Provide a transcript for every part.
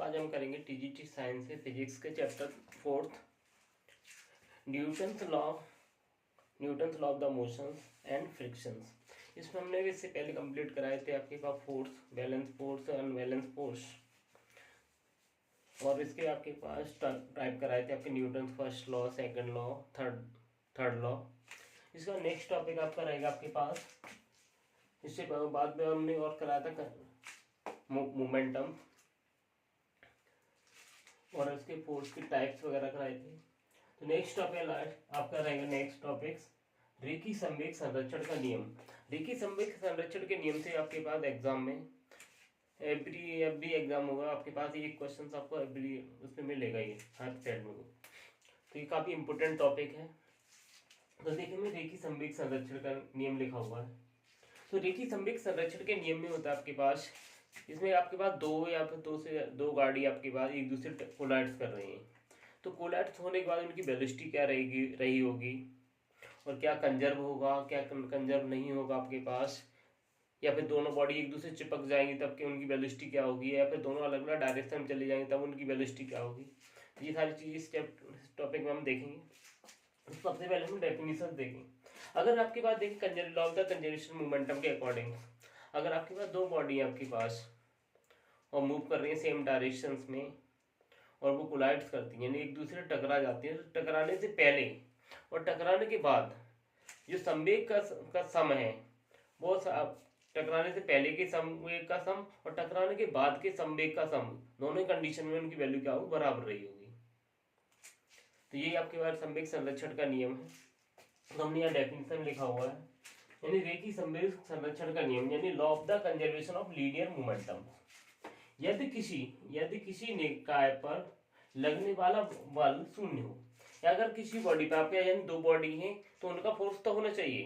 आज हम करेंगे टीजीटी साइंस से फिजिक्स के chapter 4 Newton's law of the motions and frictions. इसमें हमने इससे पहले कंप्लीट कराए थे आपके पास force, balance force, unbalance force, और इसके आपके पास टाइप कराए थे आपके Newton's first law, second law, third law. इसका नेक्स्ट टॉपिक आपका रहेगा आपके पास, इससे बाद में हमने और कराया था मोमेंटम और इसके फोर्स की टाइप्स वगैरह कराए थे। तो नेक्स्ट टॉपिक आपका रहेगा नेक्स्ट टॉपिक रेखी संवेग संरक्षण का नियम। रेखी संवेग संरक्षण के नियम से आपके पास एग्जाम में एवरी एग्जाम होगा आपके पास एक क्वेश्चन आपको एवरी उसमें मिलेगा ही हर साइड में। तो ये काफ़ी इंपॉर्टेंट टॉपिक है। तो देखिए मैं रेखी संवेग संरक्षण का नियम लिखा हुआ है। तो रेखी संवेग संरक्षण के नियम में होता है आपके पास, इसमें आपके पास दो या फिर दो गाड़ी आपके पास एक दूसरे कोलाइड्स कर रही हैं। तो कोलाइड्स होने के बाद उनकी वेलोसिटी क्या रही होगी, और क्या कंजर्व होगा, क्या कंजर्व नहीं होगा आपके पास, या फिर दोनों बॉडी एक दूसरे चिपक जाएंगी तब की उनकी वेलोसिटी क्या होगी, या फिर दोनों अलग अलग डायरेक्शन में चली जाएंगी तब उनकी वेलोसिटी क्या होगी। तो ये सारी चीज़ इस टॉपिक में हम देखेंगे। तो सबसे पहले हम डेफिनेशन देखेंगे। अगर आपके पास देखिए law of the conservation momentum के अकॉर्डिंग, अगर आपके पास दो बॉडी है आपके पास और मूव कर रही है सेम डायरेक्शंस में और वो कोलाइड्स करती हैं, यानी एक दूसरे टकरा जाती हैं, तो टकराने से पहले और टकराने के बाद जो संवेग का सम है वो टकराने से पहले के संवेग का सम और टकराने के बाद के संवेग का सम, दोनों कंडीशन में उनकी वैल्यू क्या होगी, बराबर रही होगी। तो ये आपके पास संवेग संरक्षण का नियम है। तो हमने यहाँ डेफिनेशन लिखा हुआ है, यानी रेखी संवेग संरक्षण का नियम यानी law of the conservation of linear momentum. यदि किसी निकाय पर लगने वाला बल शून्य हो, या अगर किसी बॉडी पे आपके यानी दो बॉडी हैं तो उनका फोर्स तो होना चाहिए,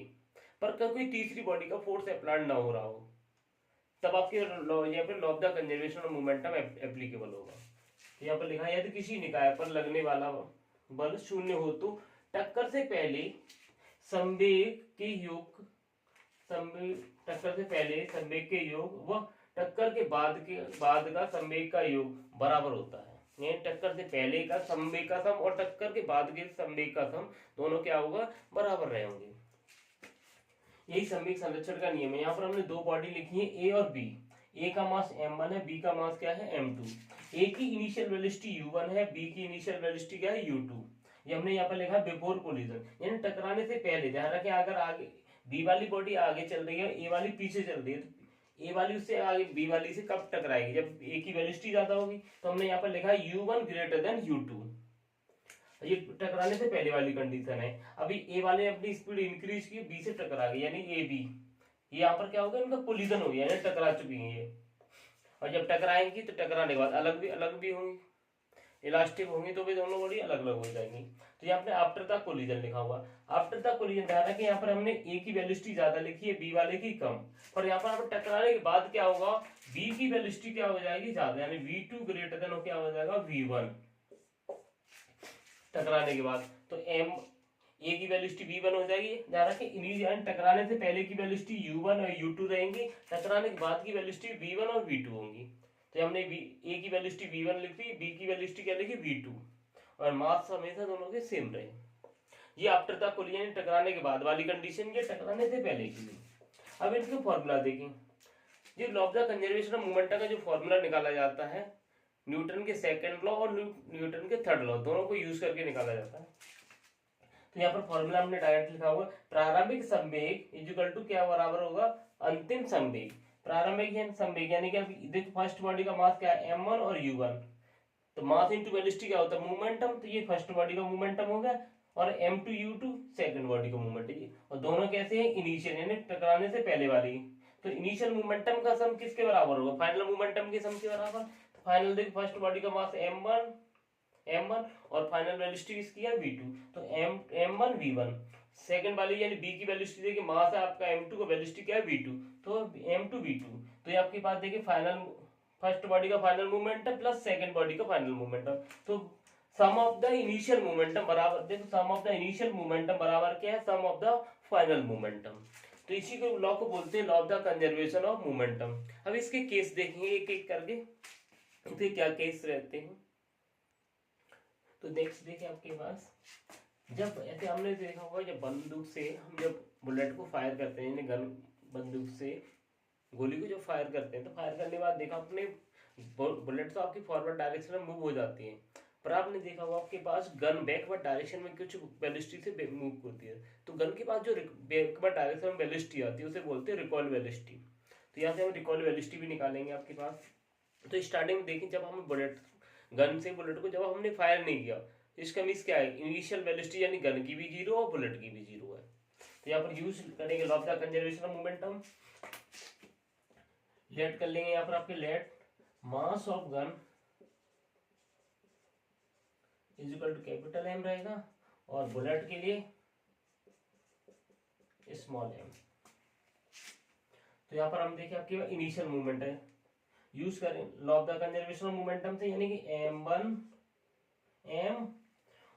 पर कोई तीसरी बॉडी का फोर्स अप्लाइड ना हो रहा हो, तब आपके यहाँ पर law of the conservation of momentum applicable होगा। तो यहाँ पर लिखा है यदि किसी निकाय पर लगने वाला बल शून्य हो तो टक्कर से पहले संवेग के योग व टक्कर के बाद का संवेग का योग बराबर होता है। यानी टक्कर से पहले का संवेग का सम और टक्कर के बाद के संवेग का सम दोनों क्या होगा, बराबर रहेंगे। यही संवेग संरक्षण का नियम है। यहाँ पर हमने दो बॉडी लिखी है ए और बी। ए का मास m1 है, बी का मास क्या है m2। ए की इनिशियल वेलोसिटी u1 है, बी की इनिशियल वेलोसिटी क्या है u2। ये हमने यहाँ पर लिखा बिफोर कोलिजन, यानी टकराने से पहले। ध्यान रखें अगर आगे बी वाली बॉडी आगे चल रही है, ए वाली पीछे चल रही है, तो ए वाली उससे आगे बी वाली से कब टकराएगी, जब ए की वेलोसिटी ज्यादा होगी। तो हमने यहाँ पर लिखा u1 ग्रेटर देन u2। ये टकराने से पहले वाली कंडीशन है। अभी ए वाले अपनी स्पीड इंक्रीज की, बी से टकरा गई, यानी ए बी, ये यहाँ पर क्या होगा, इनका कोलिजन हो गया, यानी टकरा चुकी है ये। और जब टकराएंगी तो टकराने के बाद अलग भी होंगी, इलास्टिक होंगी, तो भी दोनों बॉडी अलग अलग हो जाएंगी। तो यहाँ पे आफ्टर द कोलिजन लिखा हुआ। आफ्टर द कोलिजन ध्यान रखें यहाँ पर हमने ए की वेलोसिटी ज्यादा लिखी है, बी वाले की कम, पर यहाँ पर टकराने के बाद क्या होगा, बी की वेलोसिटी क्या हो जाएगी, ज्यादा, यानी v2 ग्रेटर देन क्या हो जाएगा, v1 टकराने के बाद। तो m ए की वेलोसिटी v1 हो जाएगी। ध्यान रखें टकराने से पहले की वेलोसिटी u1 और u2 रहेंगी, टकराने के बाद की वेलोसिटी v1 और v2 होंगी। तो हमने ए की वेलोसिटी v1 लिख दी, बी की वेलोसिटी क्या लिखी, v2, और मास हमेशा दोनों के सेम रहे। ये आफ्टर द कोलिजन, टकराने के बाद वाली कंडीशन, ये टकराने से पहले की थी। अब इसका फॉर्मूला देखें। ये law of the conservation of momentum का जो फॉर्मूला निकाला जाता है, न्यूटन के सेकंड लॉ और न्यूटन के थर्ड लॉ दोनों को यूज करके निकाला जाता है। तो यहाँ पर फॉर्मूला हमने डायरेक्ट लिखा हुआ, प्रारंभिक संवेग इक्वल टू क्या बराबर होगा, अंतिम संवेग। प्रारंभिक संवेग यानी कि देखो फर्स्ट बॉडी का मास क्या है, m1 और u1, तो मास इनटू वेलोसिटी क्या होता है, मोमेंटम। तो ये फर्स्ट बॉडी का मोमेंटम हो गया, और m2 u2 सेकंड बॉडी का मोमेंटम, और दोनों कैसे हैं, इनिशियल यानी टकराने से पहले वाली। तो इनिशियल मोमेंटम का सम किसके बराबर होगा, फाइनल मोमेंटम के सम के बराबर। तो फाइनल देखो फर्स्ट बॉडी का मास m1 और फाइनल वेलोसिटी किसकी है, v2, तो m1 v1। सेकंड वाली यानी b की वेलोसिटी देखिए, मास है आपका m2 का, वेलोसिटी क्या है v2, तो m2 v2। तो ये आपके पास देखिए फाइनल फर्स्ट बॉडी का final momentum plus second body का फाइनल मोमेंटम, तो सम ऑफ द इनिशियल मोमेंटम बराबर, देखो सम ऑफ द इनिशियल मोमेंटम बराबर क्या है, सम ऑफ द फाइनल मोमेंटम। तो इसी को लॉ को बोलते हैं law of the conservation of momentum. अब इसके केस देखेंगे एक एक करके। तो क्या केस रहते हैं। तो नेक्स्ट देखिए आपके पास, जब ऐसे हमने देखा होगा जब बंदूक से हम जब बुलेट को फायर करते हैं, गन बंदूक से गोली को जब फायर करते हैं, तो फायर करने के बाद देखा अपने बुलेट तो आपकी फॉरवर्ड डायरेक्शन में मूव हो जाती है, पर आपने देखा होगा आपके पास गन बैकवर्ड डायरेक्शन में कुछ वेलोसिटी से मूव होती है। तो गन के पास जो बैकवर्ड डायरेक्शन में वेलोसिटी आती है उसे बोलते हैं रिकॉइल वेलोसिटी। तो यहाँ से हम रिकॉइल वेलोसिटी भी निकालेंगे आपके पास। तो स्टार्टिंग में देखें, जब हम बुलेट गन से बुलेट को जब हमने फायर नहीं किया, इसका मीन्स क्या है, इनिशियल वेलोसिटी यानी गन की भी जीरो और बुलेट की भी जीरो है। तो यहाँ पर यूज करेंगे law of the conservation of momentum. Let कर लेंगे यहाँ पर आपके let mass of gun is equal to capital M रहेगा, और बुलेट के लिए स्मॉल एम। तो यहाँ पर हम देखें आपके इनिशियल मूवमेंट है, यूज करें law of the conservation of momentum से, यानी कि m1 m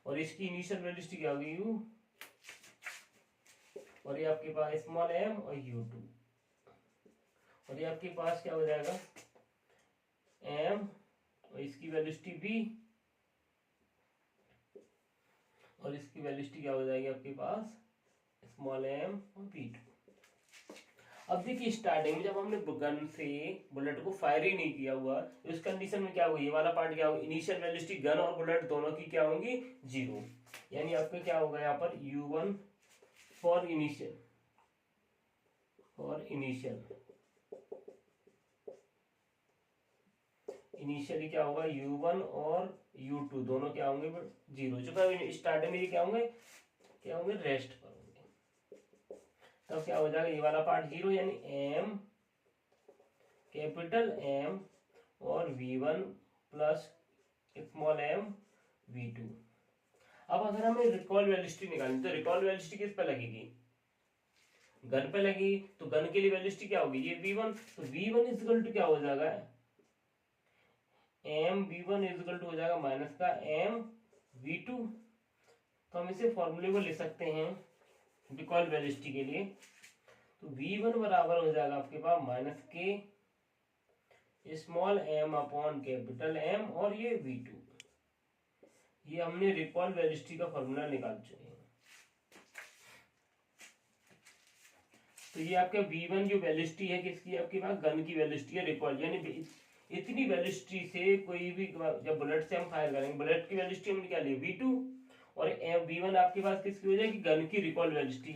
और इसकी इनिशियल वेलोसिटी क्या होगी u, और ये आपके पास स्मॉल m और u2, और ये आपके पास क्या हो जाएगा m और इसकी वेलोसिटी v, और इसकी वेलोसिटी क्या हो जाएगी आपके पास स्मॉल m और v2। अब देखिए स्टार्टिंग में जब हमने गन से बुलेट को फायर ही नहीं किया हुआ, तो इस कंडीशन में क्या होगा, ये वाला पार्ट क्या होगा, इनिशियल वेलोसिटी गन और बुलेट दोनों की क्या होंगी जीरो, यानी आपका क्या होगा यहाँ पर u1 फॉर इनिशियल इनिशियली क्या होगा u1 और u2 दोनों क्या होंगे जीरो, जो स्टार्टिंग में ये क्या होंगे रेस्ट पर होंगे। तब क्या हो जाएगा, ये वाला पार्ट जीरो, यानी m कैपिटल M और v1 plus small m v2। अब अगर हमें रिकॉइल वेलोसिटी निकालनी, तो रिकॉइल वेलोसिटी किस पे लगेगी, गन पे लगेगी। तो गन के लिए वेलोसिटी क्या होगी, ये v1, तो v1 इक्वल टू क्या हो जाएगा m v1 इक्वल टू हो जाएगा माइनस का m v2। तो हम इसे फॉर्मूले को ले सकते हैं रिकॉइल वेलोसिटी के लिए। तो v1 बराबर हो जाएगा आपके पास माइनस के small m upon capital M और ये v2। ये हमने रिकॉइल वेलोसिटी का फॉर्मूला निकाल चुके हैं। तो ये आपका v1 जो वेलोसिटी है किसकी, आपके पास गन की वेलोसिटी है रिकॉइल, यानी इतनी वेलोसिटी से कोई भी जब बुलेट से हम फायर करेंगे, बुलेट की वेलोसिटी हमने क्या ली v2, और v1 आपके पास किसकी हो जाएगी गन की रिकॉइल वेलोसिटी,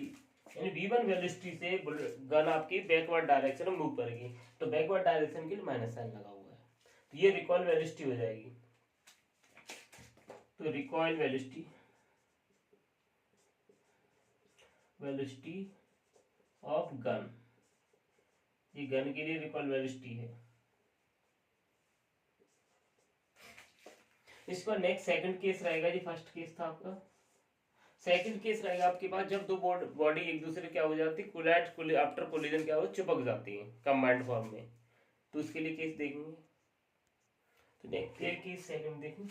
यानी v1 वेलोसिटी से गन आपकी बैकवर्ड डायरेक्शन में मूव करेगी, तो बैकवर्ड डायरेक्शन के लिए माइनस साइन लगा हुआ है, तो ये रिकॉइल वेलोसिटी हो जाएगी। तो रिकॉइल वेलोसिटी ऑफ गन, ये गन के लिए रिकॉइल वेलोसिटी है। इसका नेक्स्ट सेकंड केस रहेगा जी, फर्स्ट केस था आपका, सेकंड केस रहेगा आपके पास जब दो बॉडी एक दूसरे क्या हो जाती है, कोलाइड आफ्टर कोलिजन क्या हो चिपक जाती है कंबाइंड फॉर्म में। तो उसके लिए केस देखेंगे। तो नेक्स्ट केस सेकंड देखें,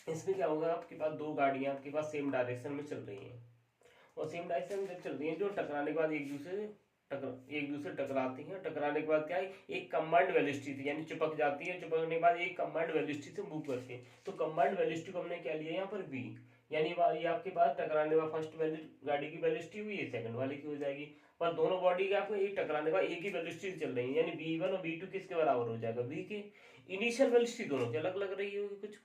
इसमें क्या होगा, आपके पास दो गाड़ियां आपके पास सेम डायरेक्शन में चल रही हैं, और सेम डायरेक्शन में जब चल रही हैं, जो टकराने के बाद एक दूसरे टकराती हैं, टकराने के बाद क्या है, एक कंबाइंड वेलोसिटी थी, यानी चिपक जाती है, चिपकने के बाद एक कंबाइंड वेलोसिटी से मूव करती है। तो कंबाइंड वेलोसिटी को हमने क्या लिया यहाँ पर v, यानी ये आपके पास टकराने का फर्स्ट गाड़ी की वेलोसिटी हुई है, सेकंड वाले की हो जाएगी, पर दोनों बॉडी का आपको एक टकराने का एक ही वेलोसिटी चल रही है, यानी v1 और v2 किसके बराबर हो जाएगा, v के। इनिशियल वेलोसिटी दोनों की अलग अलग रही होगी कुछ,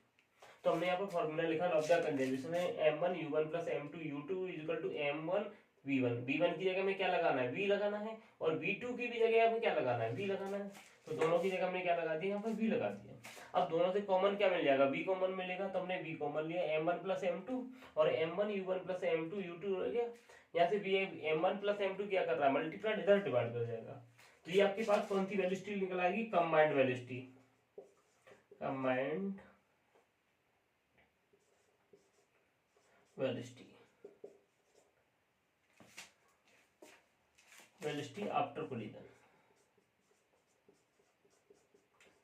तो हमने यहाँ पर फॉर्मूला लिखा लॉ ऑफ द कंजर्वेशन है m1 u1 plus m2 u2 equal to m1 v1 की जगह में क्या लगाना है, v लगाना है, और v2 की भी जगह हमें क्या लगाना है, v लगाना है। तो दोनों की जगह हमने क्या लगा दिया, यहाँ पर v लगा दिया। अब दोनों से कॉमन क्या मिल जाएगा, v कॉमन मिलेगा, तो हमने v कॉमन लिया m1 प्लस m2, और m1 u1 plus m2 u2 हो गया। यहाँ से m1 प्लस m2 क्या कर रहा है, मल्टीप्लाई, इधर डिवाइड कर जाएगा। तो ये आपके पास कौन सी वेलोसिटी निकल आएगी, combined velocity, combined velocity after collision.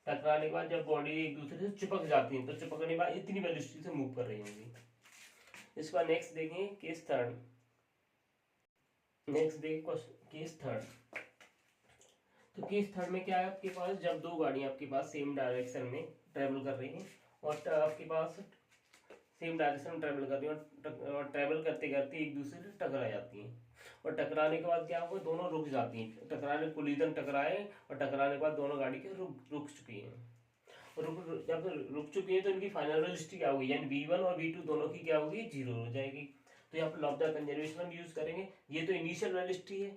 टकराने के बाद जब बॉडी एक दूसरे से चिपक जाती है, तो चिपकने के बाद इतनी वेलोसिटी से मूव कर रही होंगी। इसका नेक्स्ट देखें केस थर्ड, केस थर्ड। तो केस थर्ड में क्या है, आपके पास जब दो गाड़ियां आपके पास सेम डायरेक्शन में ट्रेवल कर रही हैं और आपके पास सेम डायरेक्शन में ट्रेवल कर रही हैं और ट्रेवल करते करते एक दूसरे से टकरा जाती हैं और टकराने के बाद क्या हुआ, दोनों रुक जाती हैं। टकराने कोलिजन टकराए और टकराने के बाद दोनों गाड़ी के रुक चुकी हैं और जब रुक चुकी है तो इनकी फाइनल वेलोसिटी क्या होगी, यानी v1 और v2 दोनों की क्या होगी, जीरो हो जाएगी। तो यहाँ पर लॉ ऑफ द कंजर्वेशन हम यूज करेंगे। ये तो इनिशियल वेलोसिटी है,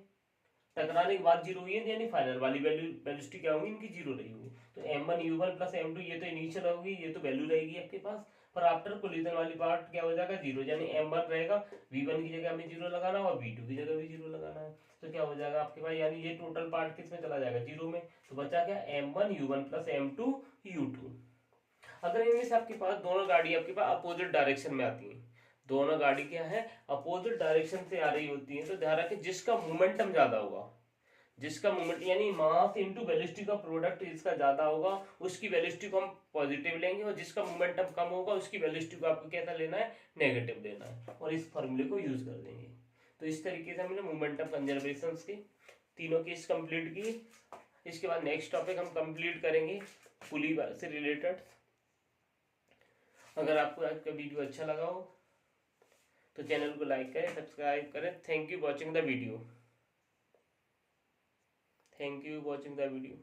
टकराने के बाद जीरो हुई है, यानी फाइनल वाली वेलोसिटी क्या होगी, इनकी जीरो रहेगी। तो m1 u1 प्लस m2 ये तो इनिशियल होगी, ये तो वैल्यू रहेगी आपके पास, पर आफ्टर कोलिजन वाली पार्ट क्या हो जाएगा, जीरो, यानी m1 रहेगा, v1 की जगह हमें जीरो लगाना और v2 की जगह भी जीरो लगाना है। तो क्या हो जाएगा आपके पास, यानी ये टोटल पार्ट किस में चला जाएगा, जीरो में। तो बचा क्या, m1 u1 plus m2 u2। अगर इनमें से आपके पास दोनों गाड़ी आपके पास अपोजिट डायरेक्शन में आती है, दोनों गाड़ी क्या है, अपोजिट डायरेक्शन से आ रही होती है, तो ध्यान रखें जिसका मोमेंटम ज्यादा होगा, जिसका मोमेंट यानी मास इनटू वेलोसिटी का प्रोडक्ट जिसका ज्यादा होगा उसकी वेलोसिटी को हम पॉजिटिव लेंगे और जिसका मोमेंटम कम होगा उसकी वेलोसिटी को आपको कैसा लेना है, नेगेटिव लेना है, और इस फॉर्मूले को यूज कर देंगे। तो इस तरीके से हमने मोमेंटम कंजर्वेशन के तीनों केस कंप्लीट किए। इसके बाद नेक्स्ट टॉपिक हम कंप्लीट करेंगे पुली से रिलेटेड। अगर आपको आज का वीडियो अच्छा लगा हो तो चैनल को लाइक करें, सब्सक्राइब करें। Thank you watching the video. Thank you watching the video.